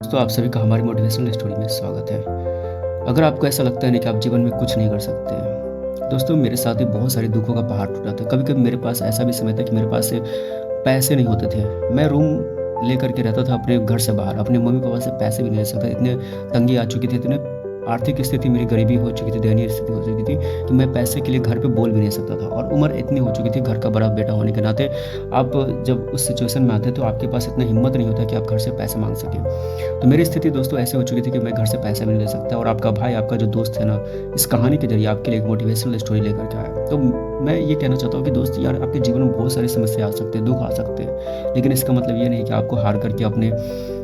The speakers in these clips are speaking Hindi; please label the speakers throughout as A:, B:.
A: दोस्तों, आप सभी का हमारी मोटिवेशनल स्टोरी में स्वागत है। अगर आपको ऐसा लगता है ना कि आप जीवन में कुछ नहीं कर सकते हैं, दोस्तों मेरे साथ भी बहुत सारे दुखों का पहाड़ टूटा था। कभी-कभी मेरे पास ऐसा भी समय था कि मेरे पास से पैसे नहीं होते थे। मैं रूम लेकर के रहता था अपने घर से बाहर, अपने मम्मी-पापा से पैसे भी नहीं ले सकता। इतने तंगी आ चुकी थी, इतने आर्थिक स्थिति मेरी गरीबी हो चुकी थी, दयनीय स्थिति हो चुकी थी कि मैं पैसे के लिए घर पे बोल भी नहीं सकता था और उम्र इतनी हो चुकी थी, घर का बड़ा बेटा होने के नाते आप जब उस सिचुएशन में आते हैं तो आपके पास इतना हिम्मत नहीं होता कि आप घर से पैसे माँग सकें। तो मेरी स्थिति दोस्तों ऐसी हो चुकी थी कि मैं घर से पैसा भी नहीं ले सकता और आपका भाई, आपका जो दोस्त है ना, इस कहानी के ज़रिए आपके लिए एक मोटिवेशनल स्टोरी लेकर के आया। तो मैं ये कहना चाहता हूँ कि दोस्त यार, आपके जीवन में बहुत सारी समस्या आ सकते हैं, दुःख आ सकते हैं, लेकिन इसका मतलब ये नहीं कि आपको हार करके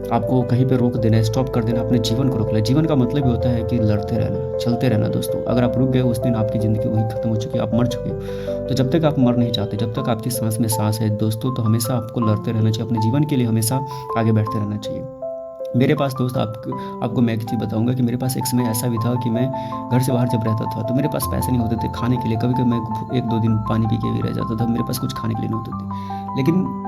A: आपको कहीं पे रोक देना है, स्टॉप कर देना, अपने जीवन को रोक लें। जीवन का मतलब ही होता है कि लड़ते रहना, चलते रहना दोस्तों। अगर आप रुक गए उस दिन आपकी ज़िंदगी वहीं खत्म हो चुकी है, आप मर चुके हैं। तो जब तक आप मर नहीं चाहते, जब तक आपकी साँस में साँस है दोस्तों, तो हमेशा आपको लड़ते रहना चाहिए, अपने जीवन के लिए हमेशा आगे बढ़ते रहना चाहिए। मेरे पास दोस्त आपको मैं एक चीज़ बताऊँगा कि मेरे पास एक समय ऐसा भी था कि मैं घर से बाहर जब रहता था, तो मेरे पास पैसे नहीं होते थे खाने के लिए। कभी-कभी मैं 1-2 दिन पानी पी के भी रह जाता था, मेरे पास कुछ खाने के लिए नहीं होते थे। लेकिन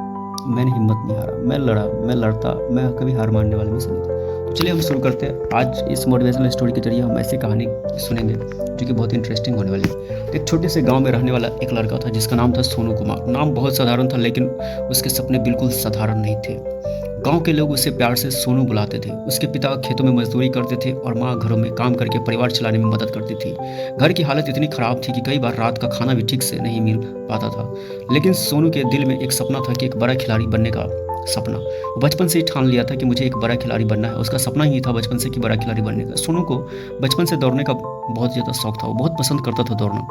A: मैंने हिम्मत नहीं हारा, मैं लड़ा, मैं लड़ता, मैं कभी हार मानने वाला में से नहीं था। तो चलिए हम शुरू करते हैं। आज इस मोटिवेशनल स्टोरी के ज़रिए हम ऐसी कहानी सुनेंगे जो कि बहुत इंटरेस्टिंग होने वाली है। तो एक छोटे से गाँव में रहने वाला एक लड़का था जिसका नाम था सोनू कुमार। नाम बहुत साधारण था लेकिन उसके सपने बिल्कुल साधारण नहीं थे। गाँव के लोग उसे प्यार से सोनू बुलाते थे। उसके पिता खेतों में मज़दूरी करते थे और माँ घरों में काम करके परिवार चलाने में मदद करती थी। घर की हालत इतनी ख़राब थी कि कई बार रात का खाना भी ठीक से नहीं मिल पाता था। लेकिन सोनू के दिल में एक सपना था कि एक बड़ा खिलाड़ी बनने का सपना। वो बचपन से ही ठान लिया था कि मुझे एक बड़ा खिलाड़ी बनना है। उसका सपना ही था बचपन से कि बड़ा खिलाड़ी बनने का। सोनू को बचपन से दौड़ने का बहुत ज़्यादा शौक था। वो बहुत पसंद करता था दौड़ना।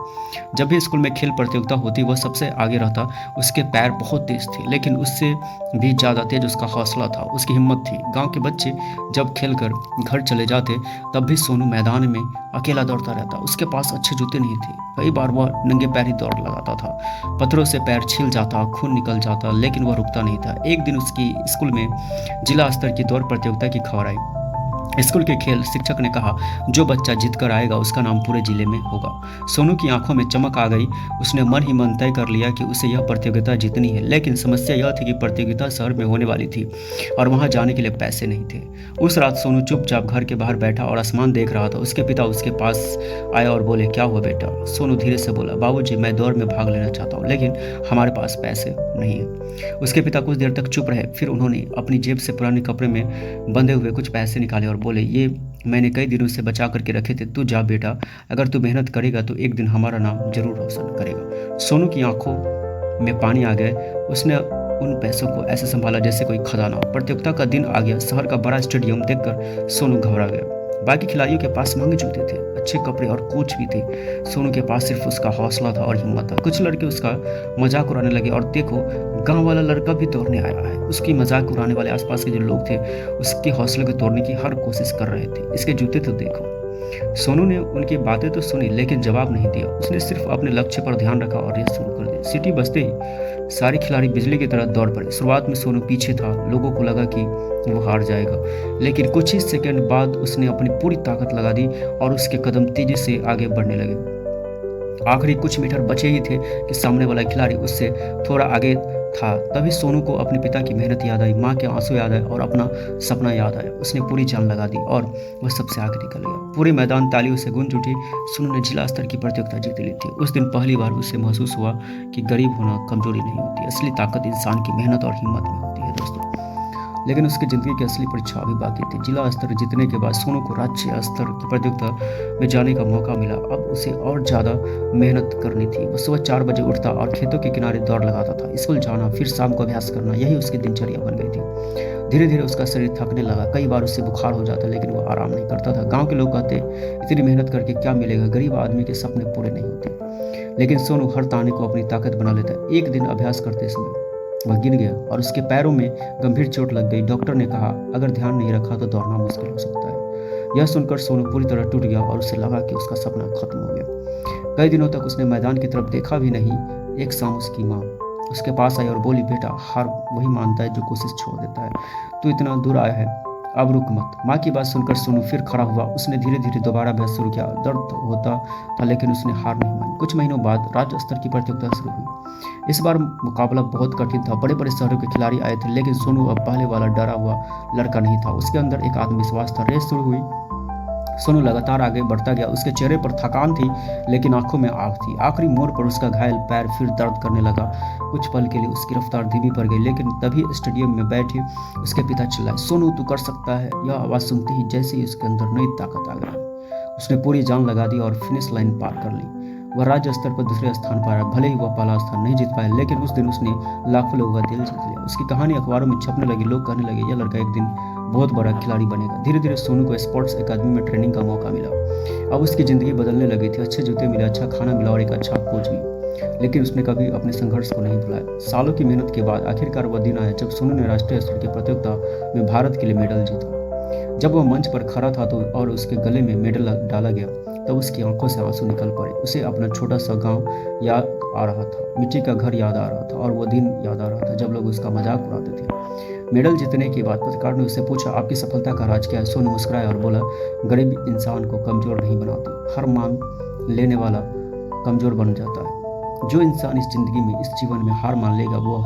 A: जब भी स्कूल में खेल प्रतियोगिता होती वह सबसे आगे रहता। उसके पैर बहुत तेज़ थे लेकिन उससे भी ज़्यादा तेज़ उसका हौसला था, उसकी हिम्मत थी। गाँव के बच्चे जब खेलकर घर चले जाते तब भी सोनू मैदान में अकेला दौड़ता रहता। उसके पास अच्छे जूते नहीं थे। कई बार वह नंगे पैर ही दौड़ लगाता था। पत्थरों से पैर छिल जाता, खून निकल जाता, लेकिन वह रुकता नहीं था। एक दिन उसकी स्कूल में जिला स्तर की दौड़ प्रतियोगिता की खबर आई। स्कूल के खेल शिक्षक ने कहा, जो बच्चा जीत कर आएगा उसका नाम पूरे जिले में होगा। सोनू की आंखों में चमक आ गई। उसने मन ही मन तय कर लिया कि उसे यह प्रतियोगिता जीतनी है। लेकिन समस्या यह थी कि प्रतियोगिता शहर में होने वाली थी और वहां जाने के लिए पैसे नहीं थे। उस रात सोनू चुपचाप घर के बाहर बैठा और आसमान देख रहा था। उसके पिता उसके पास आए और बोले, क्या हुआ बेटा? सोनू धीरे से बोला, बाबूजी मैं दौड़ में भाग लेना चाहता हूँ लेकिन हमारे पास पैसे नहीं है। उसके पिता कुछ देर तक चुप रहे, फिर उन्होंने अपनी जेब से पुराने कपड़े में बंधे हुए कुछ पैसे निकाले और बोले, ये मैंने कई दिनों से बचा करके रखे थे, तू जा बेटा, अगर तू मेहनत करेगा तो एक दिन हमारा नाम जरूर रोशन करेगा। सोनू की आंखों में पानी आ गए। उसने उन पैसों को ऐसे संभाला जैसे कोई खजाना। प्रतियोगिता का दिन आ गया। शहर का बड़ा स्टेडियम देखकर सोनू घबरा गया। बाकी खिलाड़ियों के पास महंगे जूते थे, अच्छे कपड़े और कोच भी थे। सोनू के पास सिर्फ उसका हौसला था और हिम्मत था। कुछ लड़के उसका मजाक उड़ाने लगे और देखो, गांव वाला लड़का भी दौड़ने आया है। उसकी मजाक उड़ाने वाले आसपास के जो लोग थे उसके हौसले को तोड़ने की हर कोशिश कर रहे थे। इसके जूते तो देखो। सोनू ने उनकी बातें तो सुनी लेकिन जवाब नहीं दिया। उसने सिर्फ अपने लक्ष्य पर ध्यान रखा और रेस शुरू कर दी। सीटी बजते ही सारे खिलाड़ी बिजली की तरह दौड़ पड़े। शुरुआत में सोनू पीछे था। लोगों को लगा कि वो हार जाएगा, लेकिन कुछ ही सेकंड बाद उसने अपनी पूरी ताकत लगा दी और उसके कदम तेजी से आगे बढ़ने लगे। आखिरी कुछ मीटर बचे ही थे कि सामने वाला खिलाड़ी उससे थोड़ा आगे था। तभी सोनू को अपने पिता की मेहनत याद आई, माँ के आंसू याद आए और अपना सपना याद आया। उसने पूरी जान लगा दी और वह सबसे आगे निकल गया। पूरे मैदान तालियों से गूंज उठी। सोनू ने जिला स्तर की प्रतियोगिता जीत ली थी। उस दिन पहली बार उसे महसूस हुआ कि गरीब होना कमजोरी नहीं होती, असली ताकत इंसान की मेहनत और हिम्मत में होती है दोस्तों। लेकिन उसकी ज़िंदगी की असली परीक्षा अभी बाकी थी। जिला स्तर जीतने के बाद सोनू को राज्य स्तर की प्रतियोगिता में जाने का मौका मिला। अब उसे और ज़्यादा मेहनत करनी थी। वो सुबह 4 बजे उठता और खेतों के किनारे दौड़ लगाता था। स्कूल जाना, फिर शाम को अभ्यास करना, यही उसकी दिनचर्या बन गई थी। धीरे धीरे उसका शरीर थकने लगा। कई बार उससे बुखार हो जाता लेकिन वो आराम नहीं करता था। गाँव के लोग कहते, इतनी मेहनत करके क्या मिलेगा, गरीब आदमी के सपने पूरे नहीं होते। लेकिन सोनू हर ताने को अपनी ताकत बना लेता। एक दिन अभ्यास करते समय वह गिर गया और उसके पैरों में गंभीर चोट लग गई। डॉक्टर ने कहा, अगर ध्यान नहीं रखा तो दौड़ना मुश्किल हो सकता है। यह सुनकर सोनू पूरी तरह टूट गया और उसे लगा कि उसका सपना खत्म हो गया। कई दिनों तक उसने मैदान की तरफ देखा भी नहीं। एक शाम उसकी माँ उसके पास आई और बोली, बेटा, हार वही मानता है जो कोशिश छोड़ देता है। तू इतना दूर आया है, अब रुक मत। माँ की बात सुनकर सोनू फिर खड़ा हुआ। उसने धीरे धीरे दोबारा अभ्यास शुरू किया। दर्द होता था लेकिन उसने हार नहीं मानी। कुछ महीनों बाद राज्य स्तर की प्रतियोगिता शुरू हुई। इस बार मुकाबला बहुत कठिन था। बड़े बड़े शहरों के खिलाड़ी आए थे, लेकिन सोनू अब पहले वाला डरा हुआ लड़का नहीं था। उसके अंदर एक आत्मविश्वास था। रेस शुरू हुई। सोनू लगातार आगे बढ़ता गया। उसके चेहरे पर थकान थी, लेकिन आंखों में आग थी। आखिरी मोड़ पर उसका घायल पैर फिर दर्द करने लगा। कुछ पल के लिए उसकी रफ्तार धीमी पड़ गई, लेकिन तभी स्टेडियम में बैठे उसके पिता चिल्लाए, सोनू तू कर सकता है। यह आवाज़ सुनते ही जैसे ही उसके अंदर नई ताकत आ गई। उसने पूरी जान लगा दी और फिनिश लाइन पार कर ली। वह राज्य स्तर पर दूसरे स्थान पर आया। भले ही वह पहला स्थान नहीं जीत पाया, लेकिन उस दिन उसने लाखों लोगों का दिल जीत लिया। उसकी कहानी अखबारों में छपने लगी। लोग कहने लगे, यह लड़का एक दिन बहुत बड़ा खिलाड़ी बनेगा। धीरे धीरे सोनू को स्पोर्ट्स एकेडमी में ट्रेनिंग का मौका मिला। अब उसकी ज़िंदगी बदलने लगी थी। अच्छे जूते मिले, अच्छा खाना मिला और एक अच्छा कोच भी। लेकिन उसने कभी अपने संघर्ष को नहीं भुलाया। सालों की मेहनत के बाद आखिरकार वह दिन आया जब सोनू ने राष्ट्रीय स्तर की प्रतियोगिता में भारत के लिए मेडल जीता। जब वह मंच पर खड़ा था तो और उसके गले में मेडल डाला गया, तब उसकी आंखों से आंसू निकल पड़े। उसे अपना छोटा सा गांव याद आ रहा था, मिट्टी का घर याद आ रहा था और वो दिन याद आ रहा था जब लोग उसका मजाक उड़ाते थे। मेडल जीतने के बाद पत्रकार ने उससे पूछा, आपकी सफलता का राज क्या है? सोनू मुस्कुराया और बोला, गरीब इंसान को कमजोर नहीं बनाती, हर मान लेने वाला कमजोर बन जाता है। जो इंसान इस जिंदगी में, इस जीवन में हार मान लेगा वो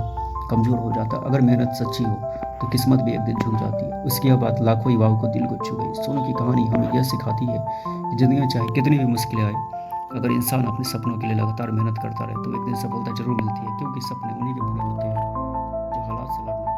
A: कमजोर हो जाता है। अगर मेहनत सच्ची हो तो किस्मत भी एक दिन झुक जाती है। उसकी यह बात लाखों युवाओं को दिल को छू गई। सोनू की कहानी हमें यह सिखाती है कि जिंदगी में चाहे कितनी भी मुश्किलें आए, अगर इंसान अपने सपनों के लिए लगातार मेहनत करता रहे तो एक दिन सफलता जरूर मिलती है, क्योंकि सपने उन्हीं के पूरे होते हैं जो हालात से लड़ना